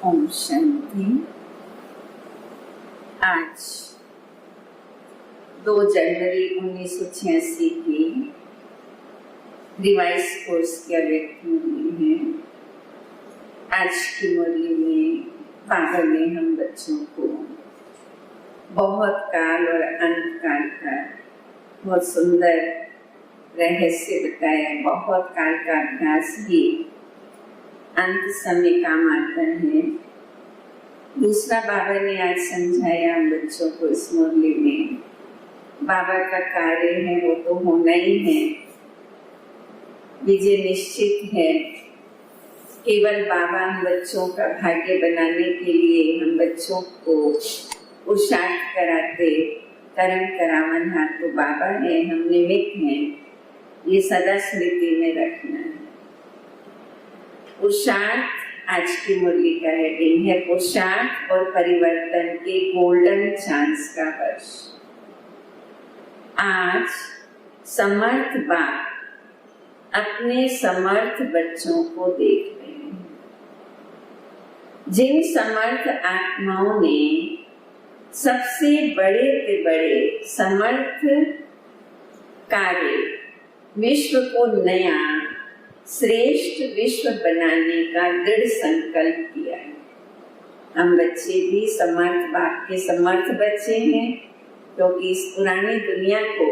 ओम शांति। आज 2 जनवरी 1986 की revise course के व्यक्ति हुई है। आज की मुरली में बाबा ने हम बच्चों को बहुत काल और अंत काल का बहुत सुंदर रहस्य बताया। बहुत काल का अभ्यास भी अंत समय काम आता है। दूसरा बाबा ने आज समझाया हम बच्चों को इस मुरली में, बाबा का कार्य है वो तो होना ही है, विजय निश्चित है। केवल बाबा हम बच्चों का भाग्य बनाने के लिए हम बच्चों को पुरुषार्थ कराते, कर्म करावन हाथ तो बाबा है, हम निमित्त हैं। ये सदा स्मृति में रखना है। पुरुषार्थ आज की मुरली का हेडिंग है, पुरुषार्थ और परिवर्तन के गोल्डन चांस का वर्ष। आज समर्थ बाप अपने समर्थ बच्चों को देख रहे हैं। जिन समर्थ आत्माओं ने सबसे बड़े से बड़े समर्थ कार्य विश्व को नया श्रेष्ठ विश्व बनाने का दृढ़ संकल्प किया है। हम बच्चे भी समर्थ बाप के समर्थ बच्चे हैं, क्योंकि इस पुरानी दुनिया को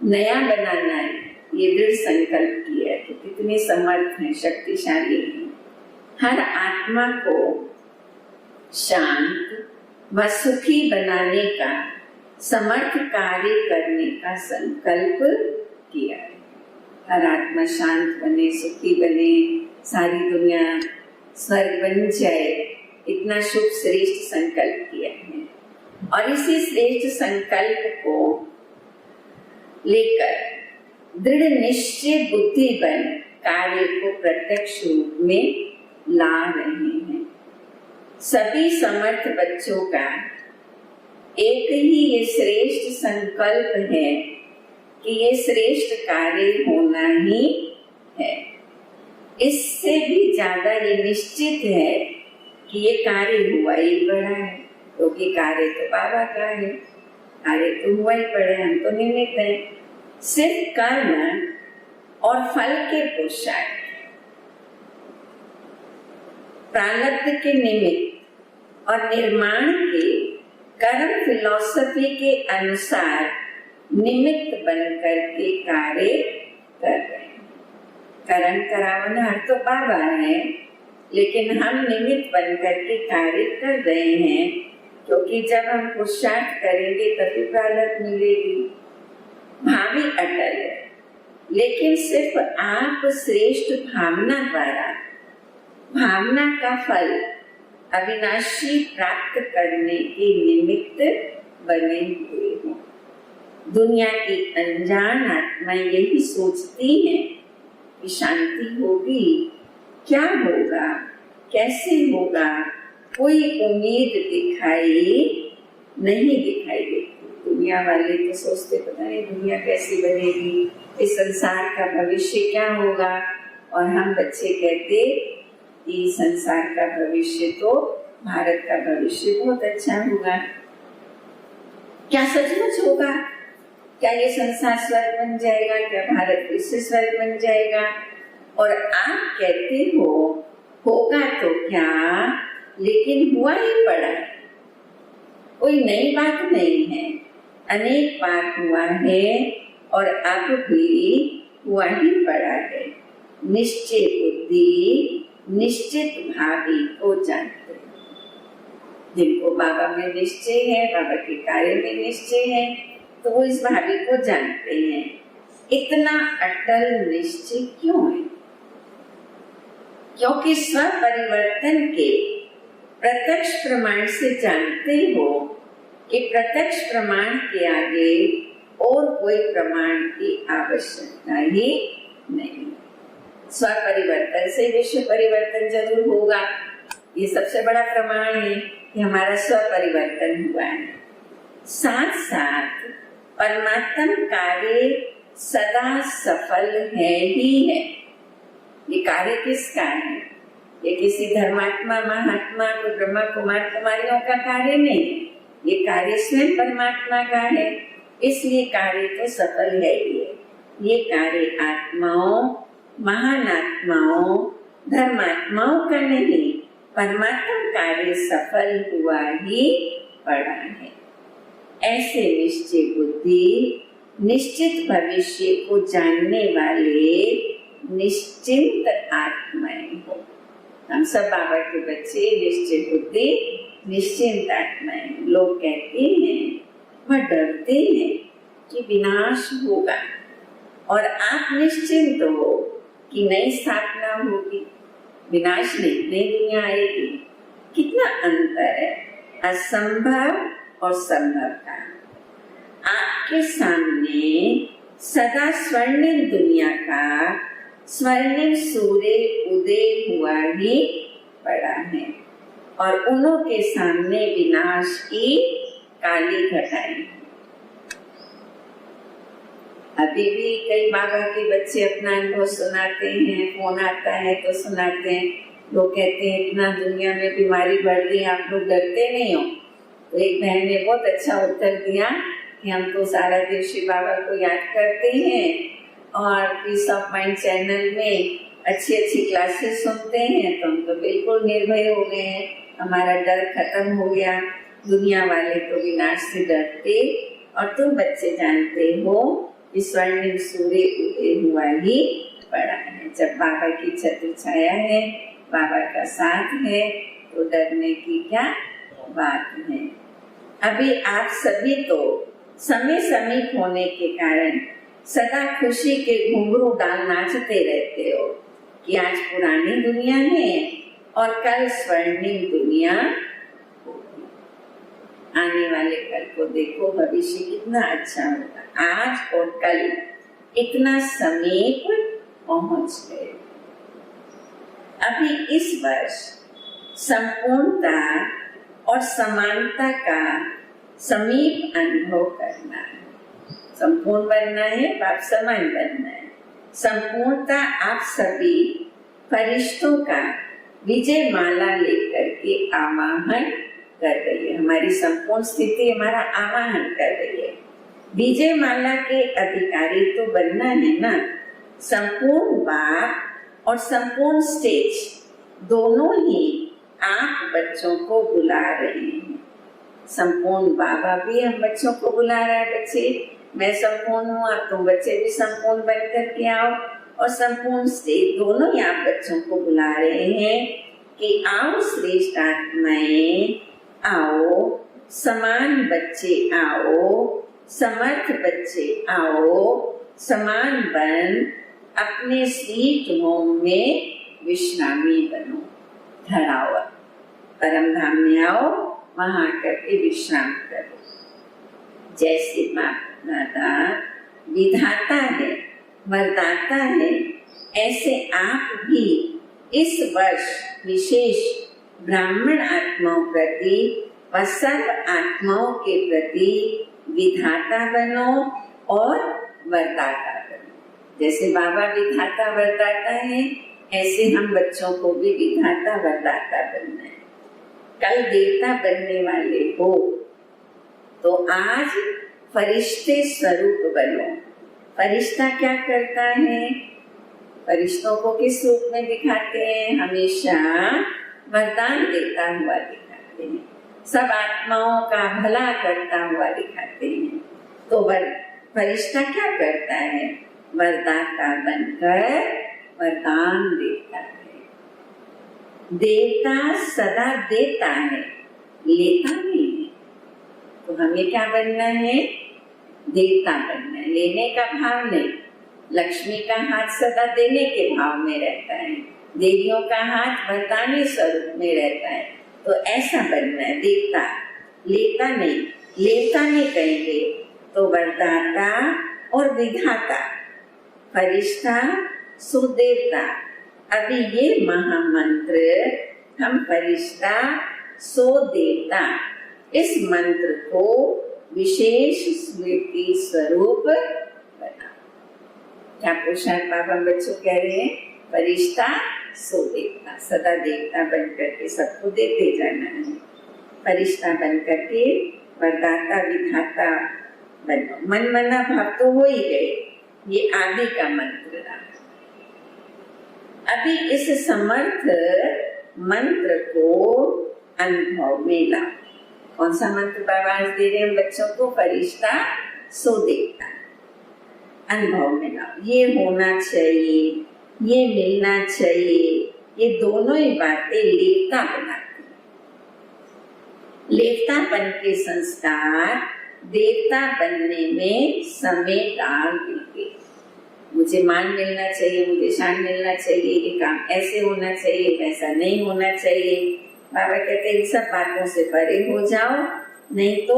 नया बनाना है, ये दृढ़ संकल्प किया है। तो कितने समर्थ हैं, शक्तिशाली हैं। हर आत्मा को शांत व सुखी बनाने का समर्थ कार्य करने का संकल्प किया है। हर आत्मा शांत बने, सुखी बने, सारी दुनिया स्वर्ग बन जाए, इतना शुभ श्रेष्ठ संकल्प किया है। और इसी श्रेष्ठ संकल्प को लेकर दृढ़ निश्चय बुद्धि बन कार्य को प्रत्यक्ष रूप में ला रहे हैं। सभी समर्थ बच्चों का एक ही ये श्रेष्ठ संकल्प है कि ये श्रेष्ठ कार्य होना ही है। इससे भी ज्यादा ये निश्चित है कि ये कार्य हुआ ही बड़ा है, क्योंकि कार्य तो बाबा का है, कार्य तो हुआ ही पड़ा है, हम तो निमित्त हैं। सिर्फ कर्म और फल के पुरुषार्थ, प्रारब्ध के निमित्त और निर्माण के कर्म फिलॉसफी के अनुसार निमित्त बनकर के कार्य कर रहे हैं। कर्म करावनहार तो बाबा है, लेकिन हम निमित्त बनकर के कार्य कर रहे हैं, क्योंकि जब हम पुरुषार्थ करेंगे तभी प्रारब्ध मिलेगी। भावी अटल है, लेकिन सिर्फ आप श्रेष्ठ भावना द्वारा भावना का फल अविनाशी प्राप्त करने के निमित्त बने हुए हो। दुनिया की अनजान आत्मा यही सोचती है कि शांति होगी, क्या होगा, कैसे होगा, कोई उम्मीद नहीं दिखाई देती। दुनिया वाले तो सोचते पता नहीं दुनिया कैसी बनेगी, इस संसार का भविष्य क्या होगा, और हम बच्चे कहते कि संसार का भविष्य तो भारत का भविष्य बहुत अच्छा होगा। क्या सचमुच होगा? क्या ये संसार स्वर्ग बन जाएगा? क्या भारत विश्व स्वर्ग बन जाएगा? और आप कहते हो होगा तो क्या, लेकिन हुआ ही पड़ा है। कोई नई बात नहीं है, अनेक बार हुआ है और अब भी हुआ ही पड़ा है। निश्चय बुद्धि निश्चित भावी को जानते हैं। जिनको बाबा में निश्चय है, बाबा के कार्य में निश्चय है, तो वो इस भावी को जानते हैं। इतना अटल निश्चय क्यों है? क्योंकि स्व परिवर्तन के प्रत्यक्ष प्रमाण से जानते हो कि प्रत्यक्ष प्रमाण के आगे और कोई प्रमाण की आवश्यकता ही नहीं। स्व परिवर्तन से विश्व परिवर्तन जरूर होगा। ये सबसे बड़ा प्रमाण है कि हमारा स्व परिवर्तन हुआ है। साथ साथ परमात्म कार्य सदा सफल है ही है। ये कार्य किसका है? ये किसी धर्मात्मा, महात्मा, को ब्रह्मा कुमार कुमारियों का कार्य नहीं, ये कार्य स्वयं परमात्मा का है, इसलिए कार्य तो सफल है। ये कार्य आत्माओं, महान आत्माओं, धर्मात्माओं का नहीं, परमात्मा कार्य सफल हुआ ही पड़ा है। ऐसे निश्चय बुद्धि, निश्चित भविष्य को जानने वाले निश्चिंत आत्माएं हो। हम सब बाबा के बच्चे निश्चित बुद्धि, निश्चिंत आत्माएं। लोग कहते हैं, वह डरते हैं कि विनाश होगा, और आप निश्चिंत हो कि नई स्थापना होगी, विनाश नहीं, नई दुनिया आएगी। कितना अंतर है असंभव और संभव का। आपके सामने सदा स्वर्णिम दुनिया का स्वर्णिम सूर्य उदय हुआ ही पड़ा है, और उन्हों के सामने विनाश की काली घटाएं। अभी भी कई बाबा के बच्चे अपना अनुभव सुनाते हैं, फोन आता है तो सुनाते हैं। लोग कहते हैं इतना दुनिया में बीमारी बढ़ रही, आप लोग डरते नहीं हो? तो एक बहन ने बहुत अच्छा उत्तर दिया कि हम तो सारा दिन शिव बाबा को याद करते हैं और पीस ऑफ माइंड चैनल में अच्छी अच्छी क्लासेस सुनते हैं, तो हम तो बिल्कुल निर्भय हो गए हैं, हमारा डर खत्म हो गया। दुनिया वाले तो विनाश से डरते, और तुम बच्चे जानते हो कि स्वर्णिम सूर्य उदय हुआ ही पड़ा है। जब बाबा की छत्र छाया है, बाबा का साथ है, तो डरने की क्या बात है। अभी आप सभी तो समय समीप होने के कारण सदा खुशी के घुंघरू डाल नाचते रहते हो कि आज पुरानी दुनिया है और कल स्वर्णिम दुनिया होगी। आने वाले कल को देखो, भविष्य कितना अच्छा होगा। आज और कल इतना समीप पहुंच गए। अभी इस वर्ष संपूर्णता और समानता का समीप अनुभव करना है। संपूर्ण बनना है, आप समान बनना है। संपूर्णता आप सभी फरिश्तों का विजय माला लेकर के आवाहन कर रही है। हमारी संपूर्ण स्थिति हमारा आवाहन कर रही है। विजय माला के अधिकारी तो बनना है ना। संपूर्ण बाप और संपूर्ण स्टेज दोनों ही आप बच्चों को बुला रहे हैं। संपूर्ण बाबा भी हम बच्चों को बुला रहा है, बच्चे मैं संपूर्ण हूँ, आप तुम बच्चे भी संपूर्ण बन करके आओ। और संपूर्ण स्टेज दोनों ही आप बच्चों को बुला रहे हैं कि आओ श्रेष्ठ आत्माएं, आओ समान बच्चे, आओ समर्थ बच्चे, आओ समान बन अपने स्वीट होम में विश्रामी बनो। ठहराओ, परम धाम में आओ, वहां करके विश्राम करो। जैसे दादा विधाता है, वरदाता है, ऐसे आप भी इस वर्ष विशेष ब्राह्मण आत्माओं प्रति व सर्व आत्माओं के प्रति विधाता बनो और वरदाता बनो। जैसे बाबा विधाता वरदाता है, ऐसे हम बच्चों को भी विधाता वरदाता बनना है। कल देवता बनने वाले हो तो आज फरिश्ते स्वरूप बनो। फरिश्ता क्या करता है? फरिश्तों को किस रूप में दिखाते हैं? हमेशा वरदान देता हुआ दिखाते हैं, सब आत्माओं का भला करता हुआ दिखाते हैं। तो फरिश्ता क्या करता है? वरदाता बनकर वरदान देता है। देवता सदा देता है, लेता नहीं है। तो हमें क्या बनना है? देवता बनना है, लेने का भाव नहीं। लक्ष्मी का हाथ सदा देने के भाव में रहता है, देवियों का हाथ वरदानी स्वरूप में रहता है। तो ऐसा बनना है, देवता, लेता नहीं। लेता नहीं कहेंगे तो वरदाता और विधाता, फरिश्ता सुदेवता। अभी ये महामंत्र हम फरिश्ता सो देवता, इस मंत्र को विशेष स्मृति स्वरूप बना। क्या पुरुषार्थ बाबा बच्चों कह रहे हैं? फरिश्ता सो देवता, सदा देवता बन करके सबको देते जाना है। फरिश्ता बन करके वरदाता विधाता बनो। मन मना भाव तो हो ही गए, ये आदि का मंत्र रहा। अभी इस समर्थ मंत्र को अनुभव में लाओ। कौन सा मंत्र बाबा आज दे रहे हैं बच्चों को? फरिश्ता सो देवता। अनुभव में लाओ। ये होना चाहिए, ये मिलना चाहिए, ये दोनों ही बातें लेवता बनाती हैं। लेवतापन के संस्कार देवता बनने में समय डाल देते। मुझे मान मिलना चाहिए, मुझे शान मिलना चाहिए, ये काम ऐसे होना चाहिए, वैसा नहीं होना चाहिए। बाबा कहते हैं इन सब बातों से परे हो जाओ, नहीं तो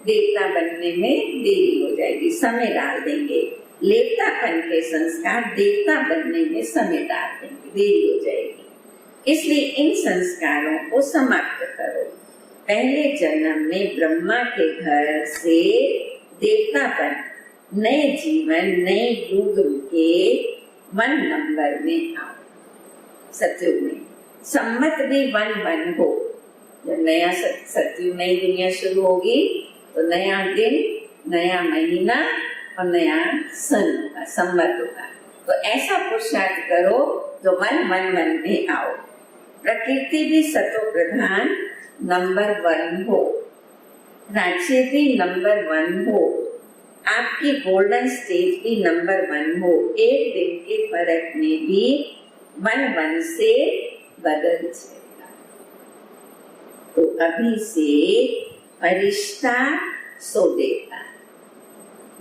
देवता बनने में देरी हो जाएगी, समय डाल देंगे। लेवतापन के संस्कार देवता बनने में समय डाल देंगे, देरी हो जाएगी। इसलिए इन संस्कारों को समाप्त करो। पहले जन्म में ब्रह्मा के घर से देवता बन नए जीवन, नए युग के 1 नंबर में आओ। सतयुग में सम्मत भी 1 हो। जब नया सतयुग, नई दुनिया शुरू होगी तो नया दिन, नया महीना और नया सन होगा, सम्मत होगा। तो ऐसा पुरुषार्थ करो जो 111 में आओ। प्रकृति भी सतो प्रधान नंबर 1 हो, राज्य भी नंबर 1 हो, आपकी गोल्डन स्टेज भी नंबर 1 हो। एक दिन के फर्क में भी 1 से बदल जाएगा। तो अभी से फरिश्ता सो देवता,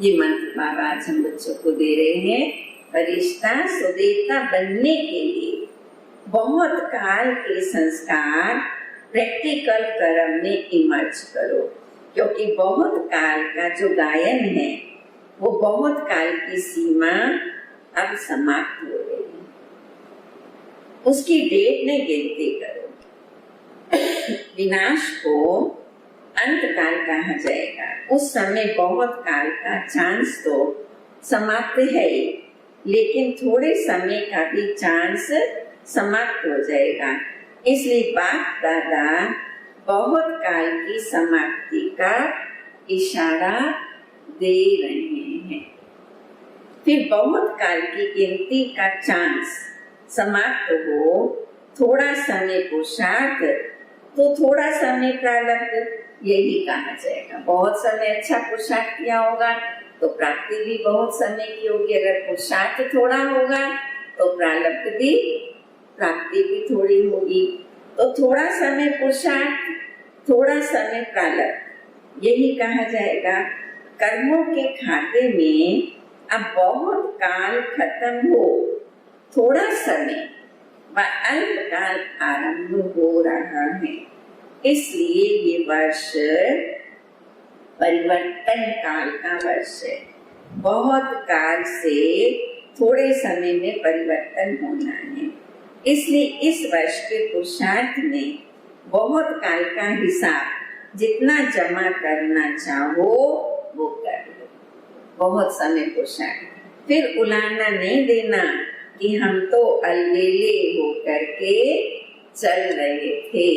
ये मंत्र बाबा आज हम बच्चों को दे रहे हैं। फरिश्ता सो देवता बनने के लिए बहुत काल के संस्कार प्रैक्टिकल कर्म में इमर्ज करो, क्योंकि बहुत काल का जो गायन है वो बहुत काल की सीमा अब समाप्त हो रही है। उसकी डेट में गिनती करो। विनाश को अंत काल कहा जाएगा। उस समय बहुत काल का चांस तो समाप्त है ही, लेकिन थोड़े समय का भी चांस समाप्त हो जाएगा। इसलिए बाप दादा बहुत काल की समाप्ति का इशारा दे रहे हैं। फिर बहुत काल की गिनती का चांस समाप्त हो, थोड़ा समय पुरुषार्थ तो थोड़ा समय प्रारब्ध, यही कहा जाएगा। बहुत समय अच्छा पुरुषार्थ किया होगा तो प्राप्ति भी बहुत समय की होगी। अगर पुरुषार्थ थोड़ा होगा तो प्रारब्ध भी, प्राप्ति भी थोड़ी होगी। तो थोड़ा समय पुरुषार्थ, थोड़ा समय प्रारब्ध, यही कहा जाएगा। कर्मों के खाते में अब बहुत काल खत्म हो, थोड़ा समय व अल्पकाल आरंभ हो रहा है। इसलिए ये वर्ष परिवर्तन काल का वर्ष है। बहुत काल से थोड़े समय में परिवर्तन होना है। इसलिए इस वर्ष के पुरुषार्थ में बहुत काल का हिसाब जितना जमा करना चाहो वो कर लो। बहुत समय पुरुषार्थ, फिर उलाना नहीं देना कि हम तो अलबेले हो करके चल रहे थे।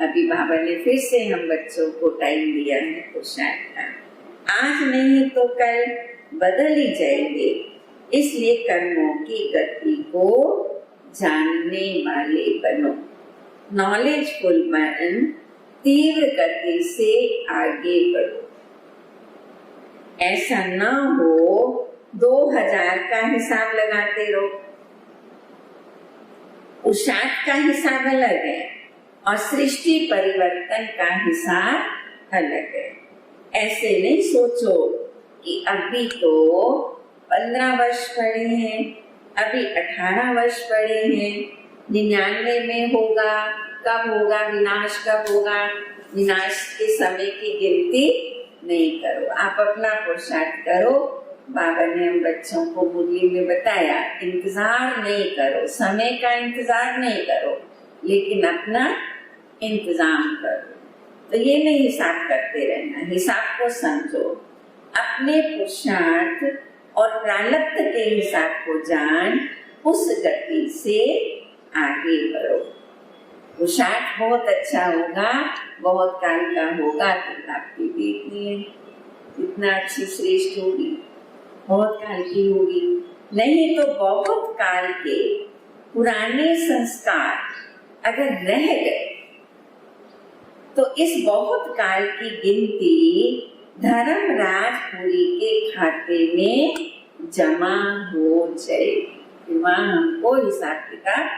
अभी बाबा ने फिर से हम बच्चों को टाइम दिया है पुरुषार्थ का। आज नहीं तो कल बदल ही जाएंगे। इसलिए कर्मों की गति को जानने वाले बनो। नॉलेजफुल बन, तीव्र गति से आगे बढ़ो। ऐसा न हो 2000 का हिसाब लगाते रहो। पुरुषार्थ का हिसाब अलग है और सृष्टि परिवर्तन का हिसाब अलग है। ऐसे नहीं सोचो कि अभी तो 15 वर्ष पड़े हैं, अभी 18 वर्ष पड़े हैं, 99 में होगा, कब होगा विनाश, कब होगा विनाश के समय की गिनती नहीं करो। आप अपना पुरुषार्थ करो। बाबा ने हम बच्चों को मुरली में बताया, इंतजार नहीं करो, समय का इंतजार नहीं करो, लेकिन अपना इंतजाम करो। तो ये नहीं हिसाब करते रहना, हिसाब को समझो। अपने पुरुषार्थ और प्रारब्ध के हिसाब को जान, उस गति से आगे बढ़ो। पुरुषार्थ बहुत अच्छा होगा, बहुत काल का होगा तो आपकी बेटी इतना अच्छी श्रेष्ठ होगी, बहुत काल की होगी। नहीं तो बहुत काल के पुराने संस्कार अगर रह गए तो इस बहुत काल की गिनती धर्मराजपुरी के खाते में जमा हो जाएगी। वहां हमको हिसाब किताब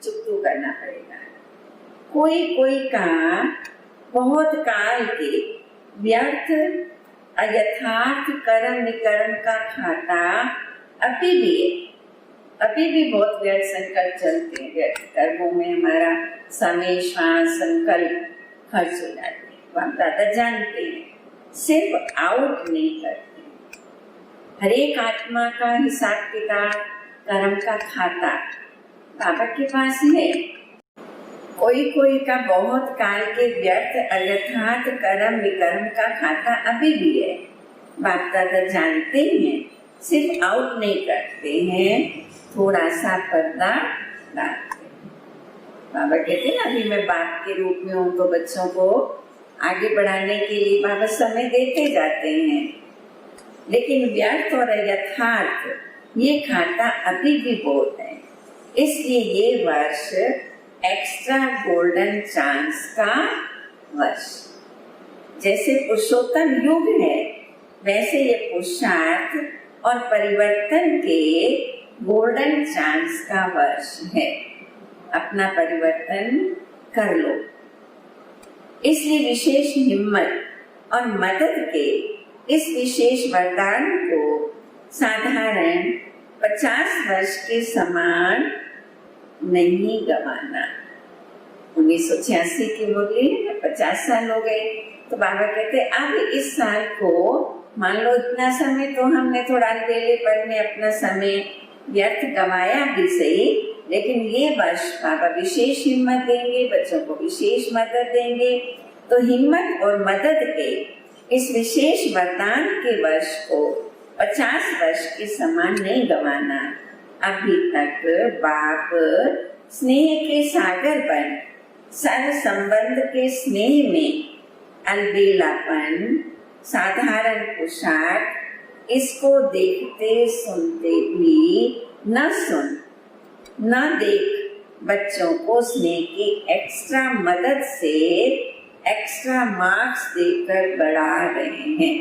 चुकतू करना पड़ेगा। कोई का बहुत काल के व्यर्थ अयथार्थ कर्म विकर्म का खाता अभी भी है। अभी भी बहुत व्यर्थ संकल्प चलते हैं। व्यर्थ कर्मों में हमारा समय श्वास संकल्प खर्च हो जाते हैं। हम दादा जानते हैं, सिर्फ आउट नहीं करते। हर एक आत्मा का हिसाब किताब कर्म का खाता बाबा के पास है। कोई का बहुत काल के व्यर्थ अयथार्थ कर्म विकर्म का खाता अभी भी है। बाप दादा जानते हैं, सिर्फ आउट नहीं करते हैं, थोड़ा सा पर्दा डालते हैं। बाबा कहते हैं अभी मैं बाप के रूप में हूँ तो बच्चों को आगे बढ़ाने के लिए बाबा समय देते जाते हैं, लेकिन व्यर्थ और यथार्थ ये खाता अभी भी बहुत है। इसलिए ये वर्ष एक्स्ट्रा गोल्डन चांस का वर्ष। जैसे पुरुषोत्तम युग है, वैसे ये पुरुषार्थ और परिवर्तन के गोल्डन चांस का वर्ष है। अपना परिवर्तन कर लो। इसलिए विशेष हिम्मत और मदद के इस विशेष वरदान को साधारण 50 वर्ष के समान नहीं गवाना। 1986 की मुरली है, 50 साल हो गए, तो बाबा कहते अब इस साल को मान लो इतना समय तो हमने थोड़ा अकेलेपन में अपना समय व्यर्थ गवाया भी सही, लेकिन ये वर्ष बाबा विशेष हिम्मत देंगे, बच्चों को विशेष मदद देंगे। तो हिम्मत और मदद के इस विशेष वरदान के वर्ष को 50 वर्ष के समान नहीं गवाना। अभी तक बाप स्नेह के सागर बन सर संबंध के स्नेह में अलबेलापन साधारण पुरुषार्थ इसको देखते सुनते भी न सुन न देख बच्चों को स्नेह की एक्स्ट्रा मदद से एक्स्ट्रा मार्क्स देकर बढ़ा रहे हैं,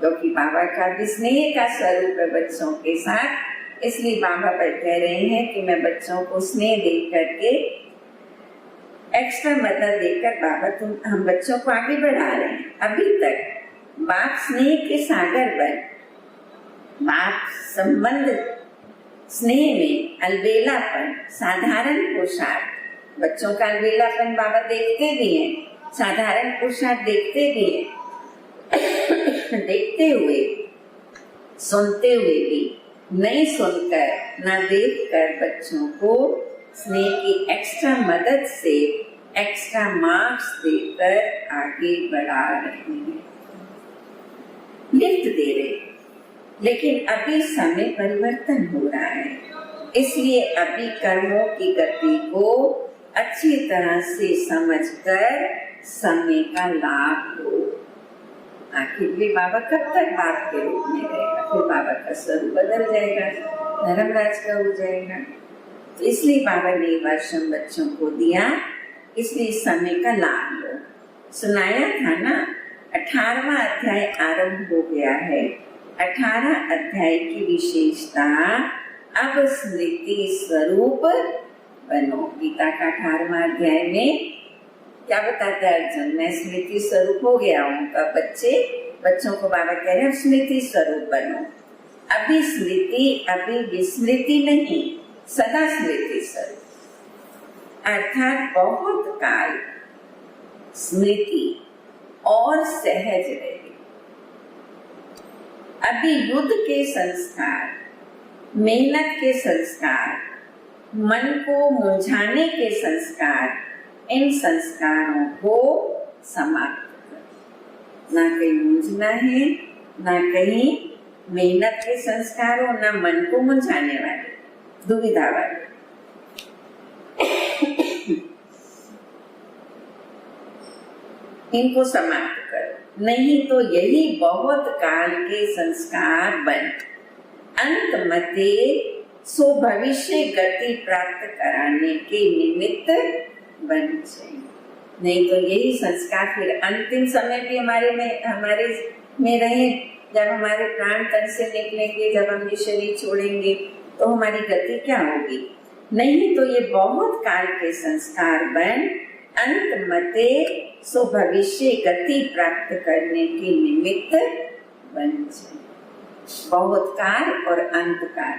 क्योंकि बाबा का भी स्नेह का स्वरूप है बच्चों के साथ। इसलिए बाबा पर कह रहे हैं कि मैं बच्चों को स्नेह दे करके एक्स्ट्रा मदद देकर बाबा हम बच्चों को आगे बढ़ा रहे हैं। अभी तक बाप स्नेह के सागर बन बाप संबंध स्नेह में अलबेलापन साधारण पुरुषार्थ, बच्चों का अलबेलापन बाबा देखते भी हैं, साधारण पुरुषार्थ देखते भी हैं। देखते हुए सुनते हुए भी नहीं सुनकर ना देखकर बच्चों को स्नेह की एक्स्ट्रा मदद से एक्स्ट्रा मार्क्स देकर आगे बढ़ा रहे हैं, लिफ्ट दे रहे। लेकिन अभी समय परिवर्तन हो रहा है, इसलिए अभी कर्मों की गति को अच्छी तरह से समझकर समय का लाभ लो। आखिर भी बाबा कब तक बाप के रूप में रहेगा, फिर बाबा का स्वरूप बदल जाएगा, धर्मराज का हो जाएगा। तो इसलिए बाबा ने वर्ष बच्चों को दिया, इसलिए समय का लाभ लो। सुनाया था ना, 18वां अध्याय आरंभ हो गया है। 18 अध्याय की विशेषता अब स्मृति स्वरूप बनो। गीता का 18वां अध्याय में क्या बताता है अर्जुन, मैं स्मृति स्वरूप हो गया हूँ। तो बच्चों को बाबा कह रहे हैं स्मृति स्वरूप बनो। अभी स्मृति, अभी विस्मृति नहीं, सदा स्मृति स्वरूप, अर्थात बहुत काल स्मृति और सहज रहे। अभी युद्ध के संस्कार, मेहनत के संस्कार, मन को मुंझाने के संस्कार, इन संस्कारों को समाप्त कर। ना कहीं मुंझना है, ना कहीं मेहनत के संस्कारों, ना मन को मुंझाने वाले। दुविधा वाले। इनको समाप्त करो, नहीं तो यही बहुत काल के संस्कार बन अंत मते सो भविष्य गति प्राप्त कराने के निमित्त बन जाए। नहीं तो यही संस्कार फिर अंतिम समय भी हमारे में रहे। जब हमारे प्राण तन से निकलेंगे, जब हम ये शरीर छोड़ेंगे, तो हमारी गति क्या होगी? नहीं तो ये बहुत काल के संस्कार बन अंत मते सो भविष्य गति प्राप्त करने के निमित्त बन जाए। बहुत काल और अंत काल,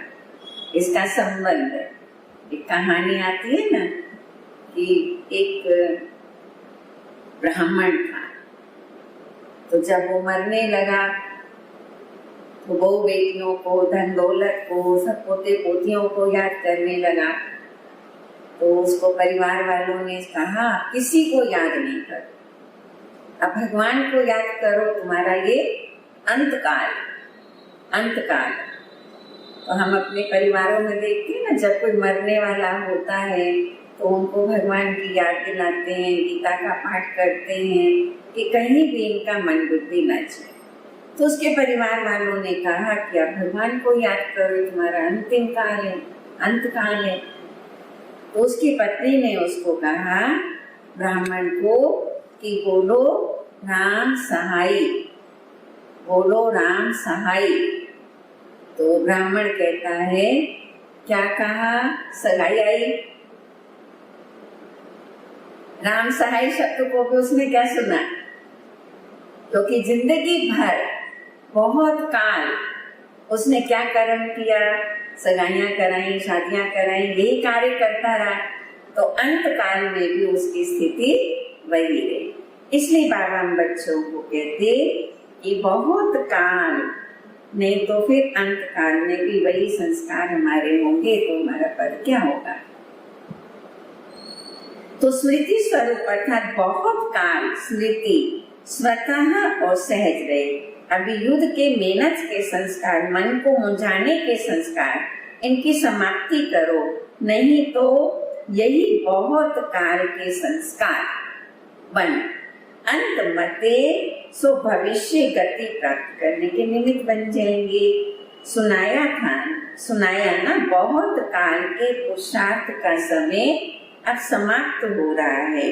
इसका संबंध। एक कहानी आती है ना कि एक ब्राह्मण था, तो जब वो मरने लगा तो वो बेटियों को, धन दौलत को, सब पोते पोतियों को याद करने लगा। तो उसको परिवार वालों ने कहा किसी को याद नहीं करो, अब भगवान को याद करो, तुम्हारा ये अंतकाल। तो हम अपने परिवारों में देखते हैं ना, जब कोई मरने वाला होता है तो उनको भगवान की याद दिलाते हैं, गीता का पाठ करते हैं कि कहीं भी इनका मन बुद्धि न जाए। तो उसके परिवार वालों ने कहा कि अब भगवान को याद करो, तुम्हारा अंतिम काल है, अंतकाल है। तो उसकी पत्नी ने उसको कहा, ब्राह्मण को, कि बोलो राम सहाय, बोलो राम सहाय। तो ब्राह्मण कहता है, क्या कहा? सगाई आई। राम सहाय शब्द को भी उसने क्या सुना? क्योंकि जिंदगी भर बहुत काल उसने क्या कर्म किया? सगाइयां कराई, शादियां कराई, यही कार्य करता रहा। तो अंत काल में भी उसकी स्थिति वही रही। इसलिए बाबा हम बच्चों को कहते कि बहुत काल, नहीं तो फिर अंत काल में भी वही संस्कार हमारे होंगे, तो हमारा पद क्या होगा? तो स्मृति स्वरूप अर्थात बहुत काल स्मृति स्वतः और सहज रहे। अभी युद्ध के मेहनत के संस्कार, मन को मुंझाने के संस्कार, इनकी समाप्ति करो, नहीं तो यही बहुत काल के संस्कार बन अंत मते सो भविष्य गति प्राप्त करने के निमित्त बन जाएंगे। सुनाया ना, बहुत काल के पुरुषार्थ का समय अब समाप्त हो रहा है।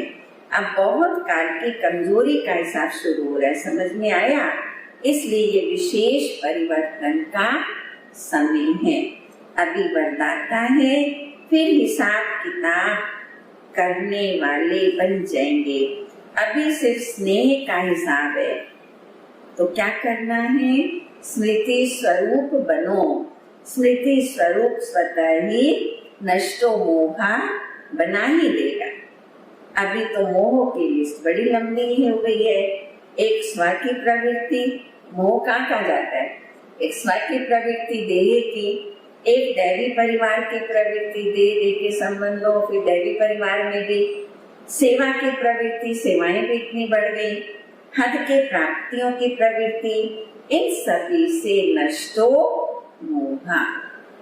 अब बहुत काल की कमजोरी का हिसाब शुरू हो रहा है, समझ में आया? इसलिए ये विशेष परिवर्तन का समय है। अभी बदलाता है, फिर हिसाब किताब करने वाले बन जाएंगे। अभी सिर्फ स्नेह का हिसाब है, तो क्या करना है? स्मृति स्वरूप बनो। स्मृति स्वरूप स्वतः ही नष्टो मोहा बना ही देगा। अभी तो मोह की लिस्ट बड़ी लंबी हो गई है। एक स्व की प्रवृत्ति, मोह कहाँ जाता है? एक स्व की प्रवृत्ति देह की, एक दैवी परिवार की प्रवृत्ति, देह के संबंधों, फिर दैवी परिवार में भी सेवा की प्रवृत्ति, सेवाएं भी इतनी बढ़ गई, हद के प्राप्तियों की प्रवृत्ति, इन सभी से नष्टो मोहा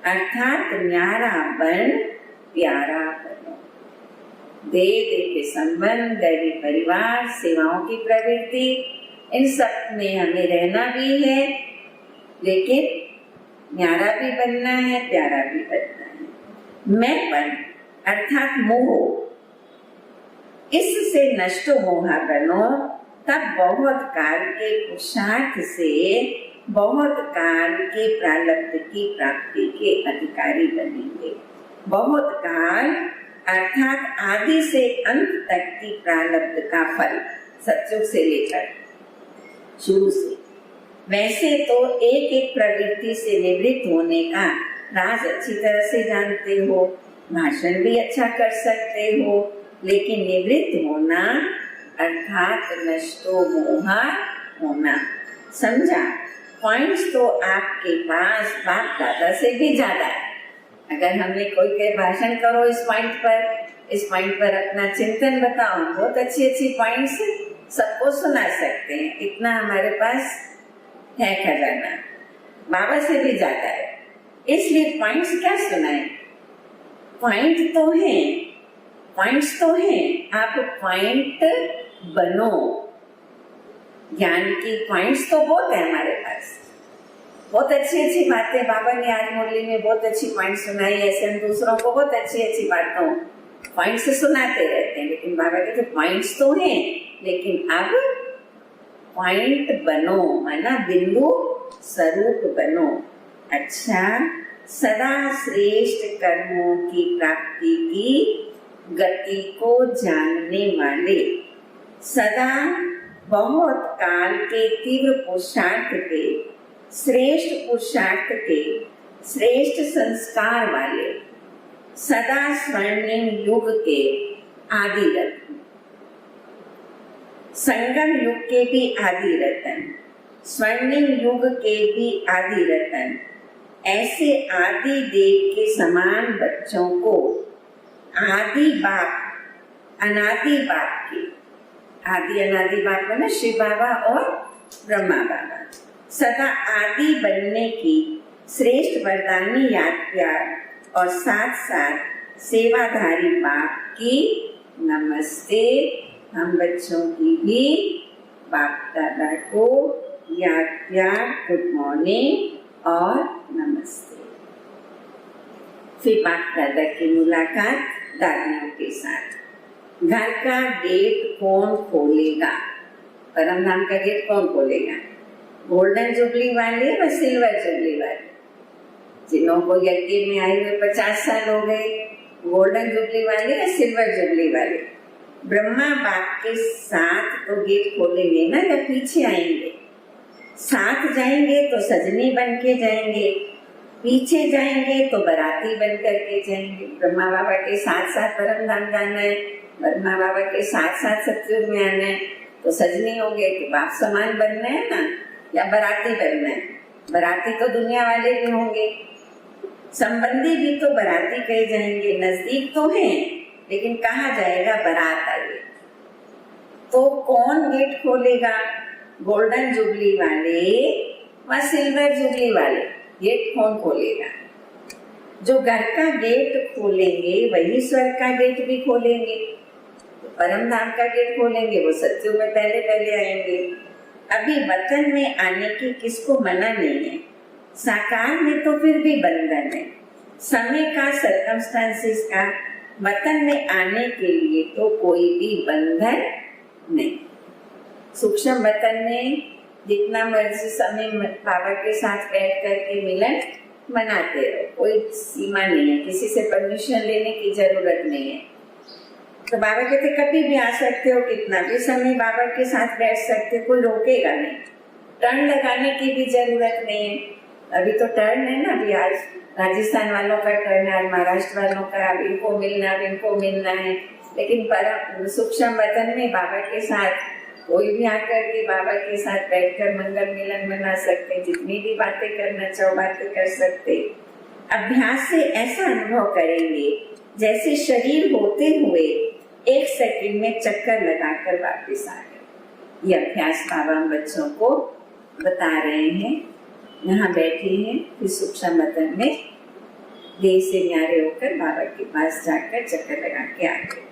अर्थात न्यारा बन प्यारा बनो। देह के संबंध, दैवी परिवार, सेवाओं की प्रवृत्ति, इन सब में हमें रहना भी है, लेकिन न्यारा भी बनना है, प्यारा भी बनना है। मैंपन अर्थात मोह, इससे नष्ट मोहा बनो, तब बहुत काल के पुरुषार्थ से बहुत काल के प्रारब्ध की प्राप्ति के अधिकारी बनेंगे। बहुत काल अर्थात आदि से अंत तक की प्रारब्ध का फल, सत्युग से लेकर शुरू से। वैसे तो एक एक प्रवृत्ति से निवृत्त होने का राज अच्छी तरह से जानते हो, भाषण भी अच्छा कर सकते हो, लेकिन निवृत्त होना अर्थात नष्टो मोहा होना। समझा? पॉइंट्स तो आपके पास बाप दादा से भी ज्यादा है। अगर हमें कोई कहे भाषण करो इस पॉइंट पर अपना चिंतन बताओ, बहुत अच्छी पॉइंट्स सबको सुना सकते हैं। इतना हमारे पास है खजाना, बाबा से भी ज्यादा है। इसलिए पॉइंट्स क्या सुनाए? पॉइंट तो है, पॉइंट्स तो हैं, आप पॉइंट बनो। ज्ञान की पॉइंट्स तो बहुत है हमारे पास, बहुत अच्छी अच्छी बातें बाबा ने आज मुरली में बहुत अच्छी पॉइंट सुनाई। ऐसे हम दूसरों को बहुत अच्छी अच्छी बातों पॉइंट से सुनाते रहते हैं, लेकिन बाबा कहते पॉइंट्स तो हैं, लेकिन अब पॉइंट बनो, माना बिंदु स्वरूप बनो। अच्छा, सदा श्रेष्ठ कर्मों की प्राप्ति की गति को जानने वाले, सदा बहुत काल के तीव्र पुरुषार्थ के, श्रेष्ठ पुरुषार्थ के, श्रेष्ठ संस्कार वाले, सदा स्वर्णिम युग के आदि रत्न, संगम युग के भी आदि रत्न, स्वर्णिम युग के भी आदि रत्न, ऐसे आदि देव के समान बच्चों को आदि बाप अनादि बाप की, आदि अनादि बाप में शिव बाबा और ब्रह्मा बाबा, सदा आदि बनने की श्रेष्ठ वरदानी याद प्यार और साथ साथ सेवाधारी बाप की नमस्ते। हम बच्चों की भी बाप दादा को याद प्यार, गुड मॉर्निंग और नमस्ते। फिर बाप दादा की मुलाकात दादियों के साथ। घर का गेट कौन खोलेगा? परम धाम का गेट कौन खोलेगा? गोल्डन जुबली वाले व सिल्वर जुबली वाले, जिन्हों को यज्ञ में आए हुए 50 साल हो गए, गोल्डन जुबली वाले या सिल्वर जुबली वाले? ब्रह्मा बाप के साथ तो गेट खोलेंगे ना, या पीछे आएंगे? साथ जाएंगे तो सजनी बन के जाएंगे, पीछे जाएंगे तो बराती बन करके जाएंगे। ब्रह्मा बाबा के साथ साथ परम धाम जाना है, ब्रह्मा बाबा के साथ साथ सतयुग में आना है, तो सजनी हो गए तो बाप समान बनना है ना, या बराती बनना है? बराती तो दुनिया वाले भी होंगे, संबंधी भी तो बराती कहे जाएंगे। नजदीक तो है, लेकिन कहा जाएगा बारात आई। तो कौन गेट खोलेगा? गोल्डन जुबली वाले व सिल्वर जुबली वाले गेट कौन खोलेगा? जो घर का गेट खोलेंगे वही स्वर्ग का गेट भी खोलेंगे। तो परम धाम का गेट खोलेंगे, वो सत्युग में पहले पहले आएंगे। अभी वतन में आने की किसको मना नहीं है, साकार में तो फिर भी बंधन है। समय का, सर्कमस्टांसेस का, वतन में आने के लिए तो कोई भी बंधन नहीं। सूक्ष्म वतन में जितना मर्जी समय बाबा के साथ बैठ करके मिलन मनाते रहो, कोई सीमा नहीं है, किसी से परमिशन लेने की जरूरत नहीं है। तो बाबा कहते कभी भी आ सकते हो, कितना भी समय बाबा के साथ बैठ सकते हो, कोई रोकेगा नहीं। टर्न लगाने की भी जरूरत नहीं है। अभी तो टर्न है ना, अभी आज राजस्थान वालों का टर्न है, आज महाराष्ट्र वालों का, अब इनको मिलना, अब इनको मिलना है। लेकिन पर सूक्ष्म वतन में बाबा के साथ कोई भी आकर के बाबा के साथ बैठकर मंगल मिलन मना सकते, जितनी भी बातें करना चाहो बातें कर सकते। अभ्यास से ऐसा अनुभव करेंगे जैसे शरीर होते हुए 1 सेकंड में चक्कर लगाकर वापस आ गए। ये अभ्यास बाबा हम बच्चों को बता रहे हैं। यहाँ बैठे हैं, फिर सूक्ष्म वतन में देह से न्यारे होकर बाबा के पास जाकर चक्कर लगा के आ गए।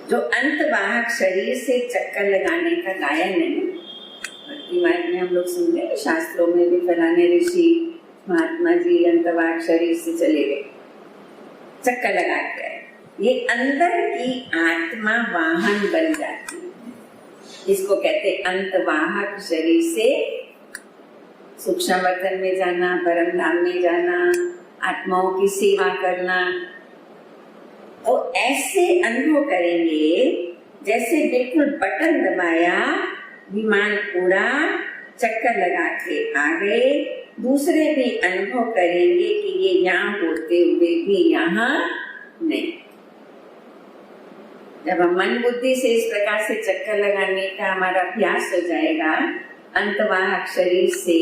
जो अंतवाहक शरीर से चक्कर लगाने का गायन है, भक्ति मार्ग में हम लोग सुनते हैं, शास्त्रों में भी फलाने ऋषि महात्मा जी अंतवाहक शरीर से चले गए, चक्कर लगा के आए। ये अंदर की आत्मा वाहन बन जाती है, इसको कहते अंतवाहक शरीर से सूक्ष्म वतन में जाना, परम धाम में जाना, आत्माओं की सेवा करना। तो ऐसे अनुभव करेंगे जैसे बिल्कुल बटन दबाया, विमान उड़ा, चक्कर लगा के आ गए। दूसरे भी अनुभव करेंगे कि ये यहाँ होते हुए भी यहाँ नहीं। जब हम मन बुद्धि से इस प्रकार से चक्कर लगाने का हमारा अभ्यास हो जाएगा, अंतवाहक शरीर से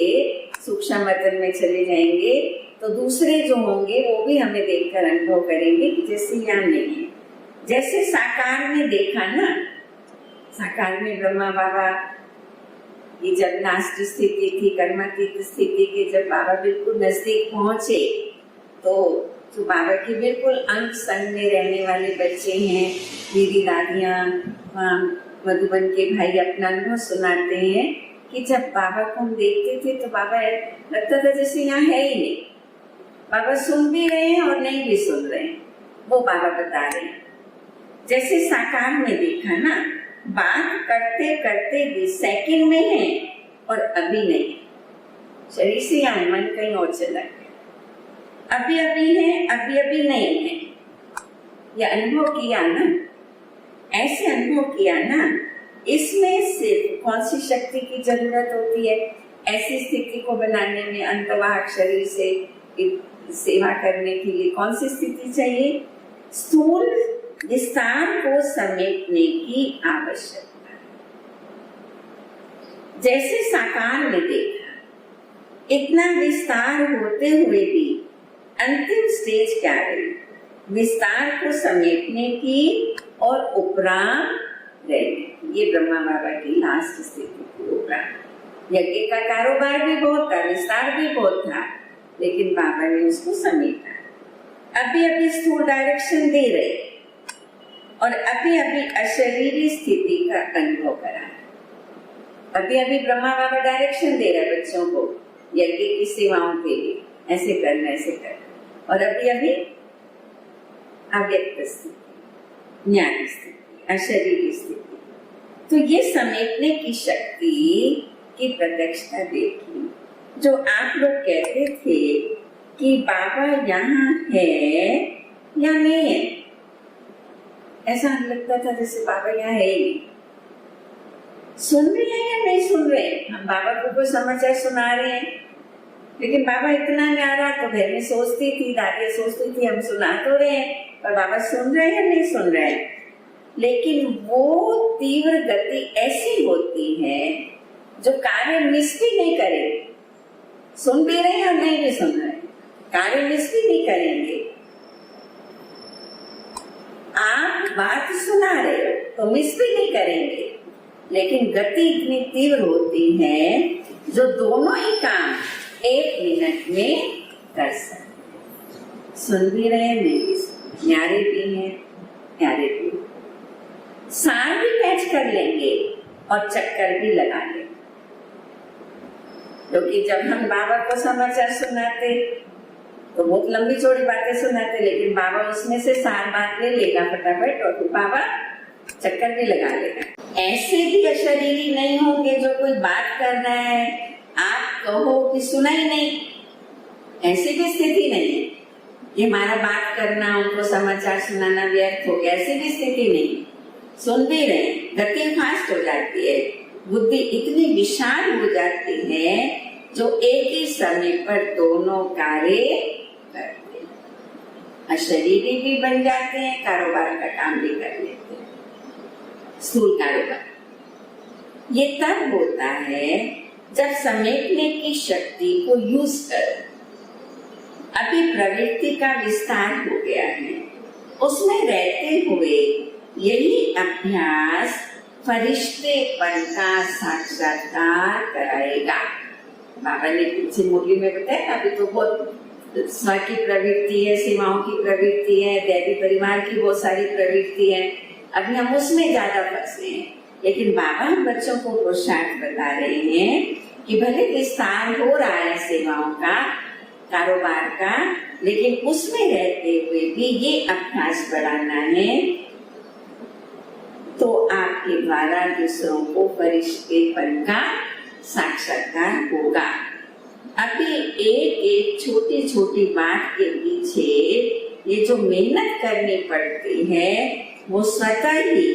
सूक्ष्म वतन में चले जाएंगे, तो दूसरे जो होंगे वो भी हमें देखकर अनुभव करेंगे कि जैसे यहाँ नहीं है। जैसे साकार में देखा ना, साकार में ब्रह्मा बाबा की जब लास्ट स्थिति थी, कर्मातीत स्थिति के जब बाबा बिल्कुल नजदीक पहुंचे, तो तो बाबा के बिल्कुल अंग संग में रहने वाले बच्चे हैं। दीदी दादियाँ मधुबन के भाई अपना अनुभव सुनाते हैं कि जब बाबा को हम देखते थे तो बाबा लगता था जैसे यहाँ है ही नहीं। बाबा सुन भी रहे हैं और नहीं भी सुन रहे हैं, वो बाबा बता रहे हैं। जैसे साकार में देखा ना, बात करते करते भी सेकंड में है और अभी नहीं। शरीर से यहाँ मन कहीं और चला गया, अभी अभी है, अभी अभी नहीं है। ये अनुभव किया ना, ऐसे अनुभव किया ना, इसमें सिर्फ कौन सी शक्ति की जरूरत होती है ऐसी स्थिति को बनाने में? अंतवाहक शरीर से सेवा करने के लिए कौन सी स्थिति चाहिए? स्थूल विस्तार को समेटने की आवश्यकता है। जैसे साकार में देखा, इतना विस्तार होते हुए भी अंतिम स्टेज क्या रही? विस्तार को समेटने की और उपराम रहने। ये ब्रह्मा बाबा की लास्ट स्थिति थी, उपराम। यज्ञ का कारोबार भी बहुत था, विस्तार भी बहुत था, लेकिन बाबा ने उसको समेटा। अभी अभी स्थूल डायरेक्शन दे रहे और अभी अभी अशरीरी स्थिति का अनुभव करा। अभी अभी ब्रह्मा बाबा डायरेक्शन दे रहे बच्चों को यज्ञ की सेवाओं के लिए, ऐसे करना ऐसे करना। और अभी अभी अव्यक्त स्थिति, ज्ञान स्थिति, अशरीरी स्थिति। तो ये समेटने की शक्ति की प्रत्यक्षता देखी। जो आप लोग कहते थे कि बाबा यहाँ है या नहीं है, ऐसा लगता था जैसे बाबा यहाँ है ही नहीं। सुन रहे हैं या नहीं सुन रहे? हम बाबा को कोई समाचार सुना रहे हैं, लेकिन बाबा इतना न्यारा, तो घर में सोचती थी, दादी सोचती थी हम सुना तो रहे हैं, पर बाबा सुन रहे हैं या नहीं सुन रहे हैं। लेकिन वो तीव्र गति ऐसी होती है जो कार्य मिस भी नहीं करेगी। सुन भी रहे हैं और नहीं भी सुन रहे, कार्य मिस भी नहीं करेंगे। आप बात सुना रहे हो तो मिस भी नहीं करेंगे, लेकिन गति इतनी तीव्र होती है जो दोनों ही काम 1 मिनट में कर सकते। सुन भी रहे हैं, नहीं भी सुन, न्यारे भी हैं, न्यारे भी, सार भी कैच कर लेंगे और चक्कर भी लगा लेंगे। क्योंकि जब हम बाबा को समाचार सुनाते तो बहुत लंबी चौड़ी बातें सुनाते, लेकिन बाबा उसमें से सार बात ले लेगा फटाफट और फिर बाबा चक्कर भी लगा लेगा। ऐसे भी अशरीरी नहीं होंगे जो कोई बात कर रहा है, आप कहो कि सुना ही नहीं, ऐसी भी स्थिति नहीं है। ये हमारा बात करना, उनको समाचार सुनाना व्यर्थ हो गया, ऐसी भी स्थिति नहीं। सुन भी रहे, गति फास्ट हो जाती है, बुद्धि इतनी विशाल हो जाती है जो एक ही समय पर दोनों कार्य करते हैं। अशरीरी भी बन जाते हैं, कारोबार का काम भी कर लेते हैं, स्थूल कारोबार। ये तब होता है जब समेटने की शक्ति को यूज करो। अभी प्रवृत्ति का विस्तार हो गया है, उसमें रहते हुए यही अभ्यास फरिश्तेपन का साक्षात्कार कराएगा। बाबा ने पीछे मुरली में बताया, अभी तो बहुत स्व की प्रवृत्ति है, सेवाओं की प्रवृत्ति है, दैवी परिवार की बहुत सारी प्रवृत्ति है, अभी हम उसमें ज्यादा फंसे हैं। लेकिन बाबा हम बच्चों को पुरुषार्थ बता रहे हैं कि भले विस्तार हो रहा है सेवाओं का, कारोबार का, लेकिन उसमें रहते हुए भी ये अभ्यास बढ़ाना है, तो आपके द्वारा दूसरों को फरिश्तेपन का साक्षात्कार होगा। अभी एक एक छोटी छोटी बात के पीछे ये जो मेहनत करनी पड़ती है, वो स्वतः ही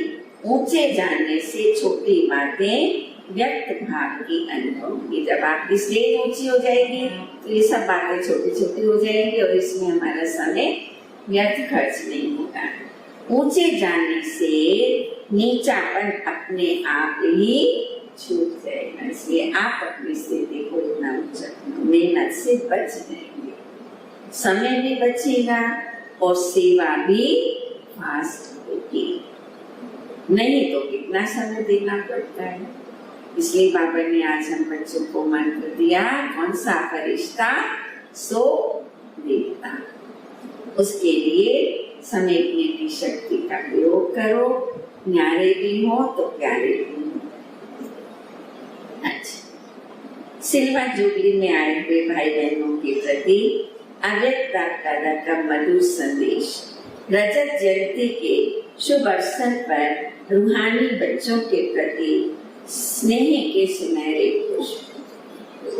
ऊंचे जाने से छोटी बातें व्यक्त भाव की अनुभव होगी। जब आपकी स्टेज ऊंची हो जाएगी तो ये सब बातें छोटी छोटी हो जाएंगी और इसमें हमारा समय व्यर्थ खर्च नहीं होगा। ऊंचे जाने से नीचापन अपने आप ही छूट जाएगा। इसलिए आप अपनी स्थिति को इतना ऊंचा, मेहनत से बच जाएंगे, समय भी बचेगा और सेवा भी फास्ट होगी। नहीं तो कितना समय देना पड़ता है। इसलिए बाबा ने आज हम बच्चों को मंत्र दिया, कौन सा फरिश्ता सो देवता। उसके लिए समेटने की शक्ति का प्रयोग करो। न्यारे भी हो तो प्यारे भी हो। अच्छा, सिल्वर जुबली में आए हुए भाई बहनों के प्रति अव्यक्त दादा का मधुर संदेश। रजत जयंती के शुभ अवसर पर रूहानी बच्चों के प्रति स्नेह के सुनहरे पुष्प।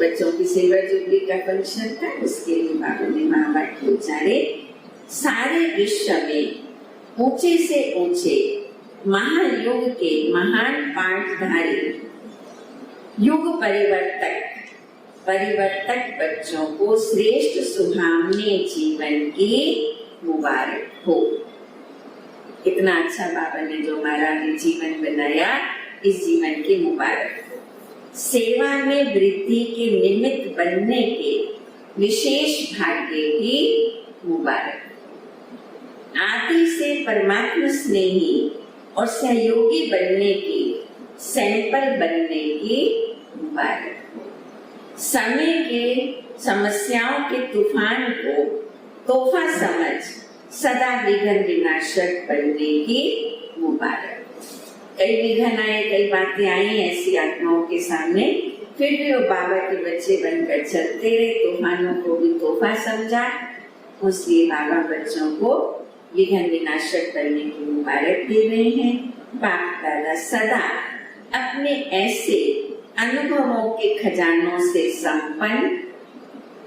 बच्चों की सिल्वर जुबली का फंक्शन था, उसके लिए बाबा ने महावाक्य उच्चारे। सारे विश्व में ऊंचे से ऊंचे महायुग के महान पाठधारी युग परिवर्तक बच्चों को श्रेष्ठ सुहावने जीवन की मुबारक हो। इतना अच्छा बाबा ने जो हमारा जीवन बनाया, इस जीवन की मुबारक हो। सेवा में वृद्धि के निमित्त बनने के विशेष भाग्य की मुबारक। आदि से परमात्मा स्नेही और सहयोगी बनने की, सैंपल बनने की मुबारक। समय के समस्याओं के तूफान को तोहफा समझ सदा विघ्न विनाशक बनने की मुबारक। कई विघ्न आए, कई बातें आई ऐसी आत्माओं के सामने, फिर भी वो बाबा के बच्चे बनकर चलते रहे, तूफानों को भी तोहफा समझा। उसलिए बाबा बच्चों को विघ्न विनाशक बनने की मुबारक दे रहे हैं। बाप दादा सदा अपने ऐसे अनुभवों के खजानों से संपन्न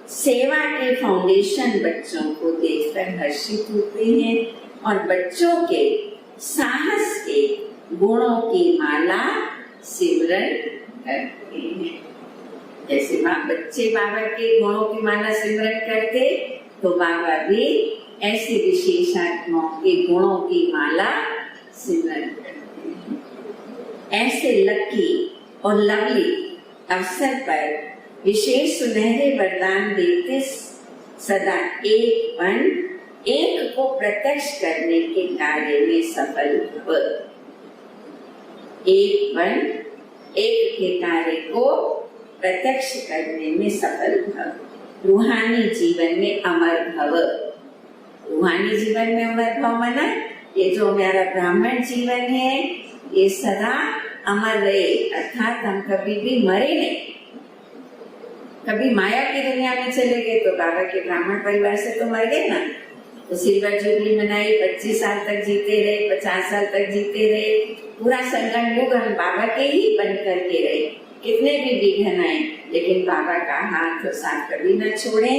सेवा के फाउंडेशन बच्चों को देखकर हर्षित होते हैं और बच्चों के साहस के गुणों की माला सिमरन करते हैं। जैसे बच्चे बाबा के गुणों की माला सिमरन करते, तो बाबा भी ऐसी विशेष आत्माओं के गुणों की माला सिमरन करते हैं। ऐसे लकी और लवली अवसर पर विशेष सुनहरे वरदान देते सदा एक बन एक को प्रत्यक्ष करने के कार्य में सफल हो। एक बन एक के कार्य को प्रत्यक्ष करने में सफल भव। रूहानी जीवन में अमर भव। रूहानी जीवन में अमर भव माना ये जो हमारा ब्राह्मण जीवन है, ये सदा अमर रहे, अर्थात हम कभी भी मरे नहीं। कभी माया की दुनिया में चले गए तो बाबा के ब्राह्मण परिवार से तो मर गए ना। तो सिल्वर जुबली मनाई, 25 साल तक जीते रहे, 50 साल तक जीते रहे, पूरा संगम युग हम बाबा के ही बन करके रहे। कितने भी विघ्न आए, लेकिन बाबा का हाथ और साथ कभी न छोड़े।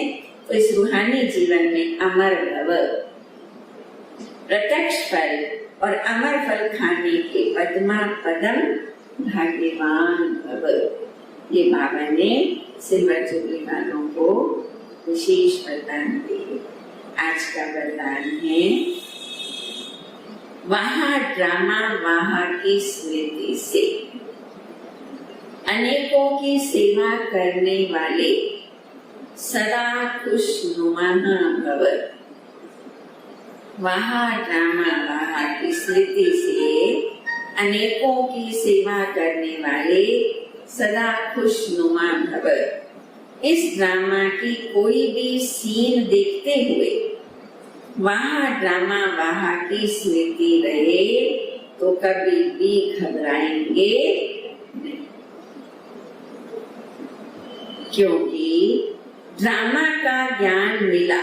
तो इस रूहानी जीवन में अमर भव, प्रत्यक्ष फल और अमर फल खाने के पद्मा पदम भाग्यवान भव। ये बाबा ने सिल्वर जुबली वालों को विशेष वरदान दिए। आज का वरदान है, वहाँ ड्रामा वहाँ की स्मृति से अनेकों की सेवा करने वाले सदा खुशनुमा भव। वहाँ ड्रामा वहाँ की स्मृति से अनेकों की सेवा करने वाले सदा खुशनुमा भव। इस ड्रामा की कोई भी सीन देखते हुए वहाँ ड्रामा वहाँ की स्मृति रहे तो कभी भी घबराएंगे नहीं, क्योंकि ड्रामा का ज्ञान मिला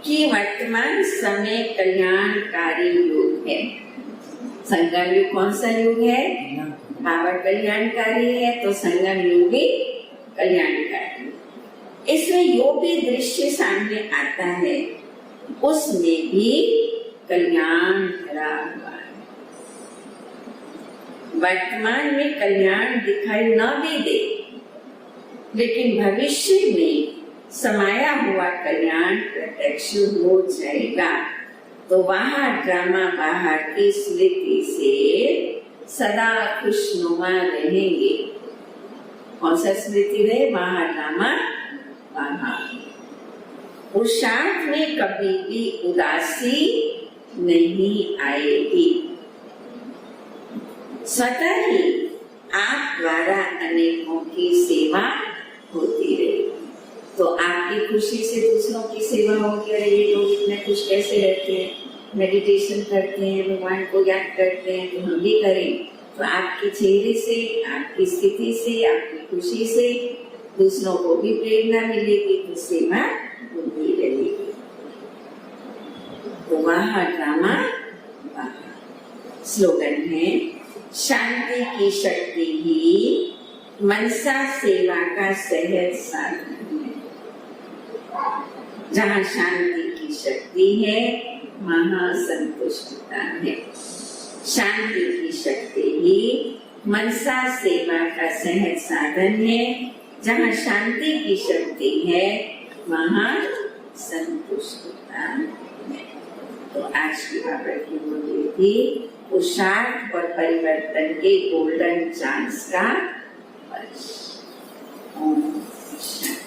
कि वर्तमान समय कल्याणकारी युग है। संगम युग कौन सा युग है? बाबा कल्याणकारी है, तो संगम युग भी कल्याणकारी। इसमें जो भी दृश्य सामने आता है उसमें भी कल्याण भरा हुआ है। वर्तमान में कल्याण दिखाई न भी दे, लेकिन भविष्य में समाया हुआ कल्याण प्रत्यक्ष हो जाएगा। तो वहाँ ड्रामा बाहर की स्मृति से सदा खुशनुमा रहेंगे। कौन सा स्मृति रहे? वहाँ ड्रामा वहाँ। पुरुषार्थ में कभी भी उदासी नहीं आएगी। स्वतः ही आप द्वारा अनेकों की सेवा होती रहेगी। तो आपकी खुशी से दूसरों की सेवा होगी। अरे ये लोग इतने खुश कैसे रहते हैं, मेडिटेशन करते हैं, भगवान को याद करते हैं, तो हम भी करें। तो आपके चेहरे से, आपकी स्थिति से, आपकी खुशी से दूसरों को भी प्रेरणा मिलेगी, तो सेवा होती रहेगी। तो वहाँ ड्रामा वहाँ। स्लोगन है, शांति की शक्ति ही मनसा सेवा का सहज साधन है। जहाँ शांति की शक्ति है वहाँ संतुष्टता है। शांति की शक्ति ही मनसा सेवा का सहज साधन है। जहाँ शांति की शक्ति है वहाँ संतुष्टता है। तो आज की बाबा की बोली थी, पुरुषार्थ और परिवर्तन के गोल्डन चांस का वर्ष। ओम शांति।